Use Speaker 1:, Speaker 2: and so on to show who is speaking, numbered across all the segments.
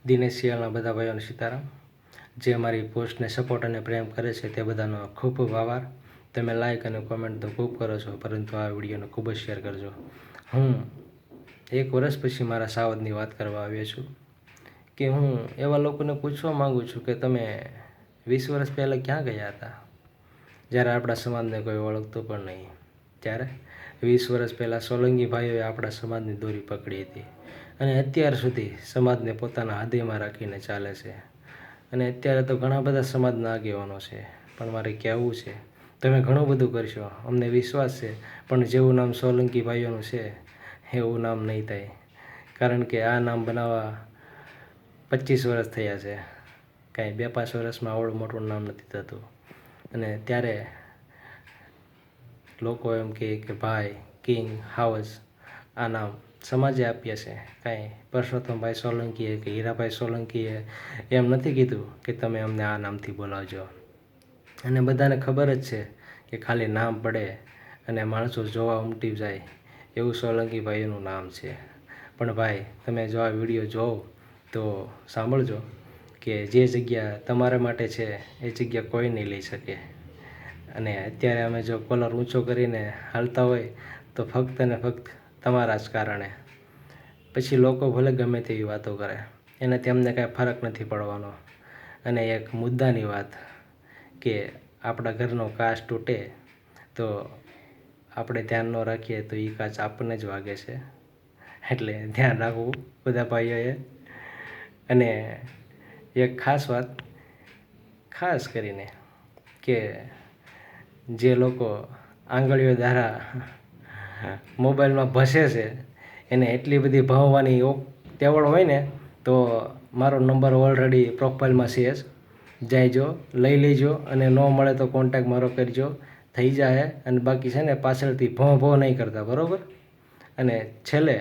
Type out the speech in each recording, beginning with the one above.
Speaker 1: દિનેશ સિયાલના બધા ભાઈઓને સીતારામ. જે અમારી પોસ્ટને સપોર્ટ અને પ્રેમ કરે છે તે બધાનો ખૂબ ખૂબ આભાર. તમે લાઈક અને કોમેન્ટ તો ખૂબ કરો છો, પરંતુ આ વિડીયોને ખૂબ જ શેર કરજો. હું 1 વર્ષ પછી મારા સાવજની વાત કરવા આવ્યો છું કે હું એવા લોકોને પૂછવા માગું છું કે તમે 20 વર્ષ પહેલાં ક્યાં ગયા હતા, જ્યારે આપણા સમાજને કોઈ ઓળખતું પણ નહીં. ત્યારે 20 વર્ષ પહેલાં સોલંકી ભાઈઓએ આપણા સમાજની દોરી પકડી હતી અને અત્યાર સુધી સમાજને પોતાના હૃદયમાં રાખીને ચાલે છે. અને અત્યારે તો ઘણા બધા સમાજના આગેવાનો છે, પણ મારે કહેવું છે તમે ઘણું બધું કરશો, અમને વિશ્વાસ છે, પણ જેવું નામ સોલંકી ભાઈઓનું છે એવું નામ નહીં થાય. કારણ કે આ નામ બનાવવા 25 વર્ષ થયા છે, કાંઈ 2-5 વર્ષમાં આવડું મોટું નામ નથી થતું. અને ત્યારે લોકો એમ કહે કે ભાઈ, કિંગ, હાઉસ આ નામ સમાજે આપ્યા છે. કાંઈ પરસોત્તમભાઈ સોલંકીએ કે હીરાભાઈ સોલંકીએ એમ નથી કીધું કે તમે અમને આ નામથી બોલાવજો. અને બધાને ખબર જ છે કે ખાલી નામ પડે અને માણસો જોવા ઉમટી જાય એવું સોલંકી ભાઈઓનું નામ છે. પણ ભાઈ, તમે જો આ વિડીયો જોવો તો સાંભળજો કે જે જગ્યા તમારા માટે છે એ જગ્યા કોઈ નહીં લઈ શકે. અને અત્યારે અમે જો કોલર ઊંચો કરીને હાલતા હોય તો ફક્ત ને ફક્ત તમારા જ કારણે. પછી લોકો ભલે ગમે તેવી વાતો કરે, એનાથી અમને કાંઈ ફરક નથી પડવાનો. અને એક મુદ્દાની વાત કે આપણા ઘરનો કાચ તૂટે તો આપણે ધ્યાન ન રાખીએ તો એ કાચ આપણને જ વાગે છે. એટલે ધ્યાન રાખવું બધા ભાઈઓએ. અને એક ખાસ વાત, ખાસ કરીને કે જે લોકો આંગળીઓ દ્વારા મોબાઈલમાં ભસે છે એને એટલી બધી ભણવાની તેવડ હોય ને તો મારો નંબર ઓલરેડી પ્રોફાઇલમાં છે જ. જાયજો, લઈ લેજો, અને ન મળે તો કોન્ટેક મારો કરજો, થઈ જાય. અને બાકી છે ને પાછળથી ભો નહીં કરતા, બરાબર? અને છેલ્લે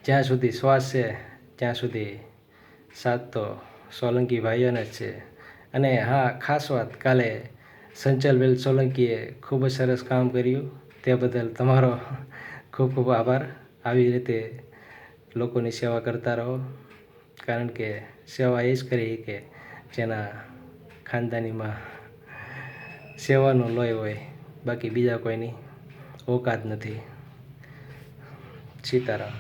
Speaker 1: જ્યાં સુધી શ્વાસ છે ત્યાં સુધી સાથ તો સોલંકી ભાઈઓને જ છે. અને હા, ખાસ વાત, કાલે સંચલવેલ સોલંકીએ ખૂબ જ સરસ કામ કર્યું, તે બદલ તમારો ખૂબ ખૂબ આભાર. આવી રીતે લોકોની સેવા કરતા રહો, કારણ કે સેવા એ જ કરી કે જેના ખાનદાનીમાં સેવાનો લોહી હોય, બાકી બીજા કોઈની ઓકાત નથી. સીતારામ.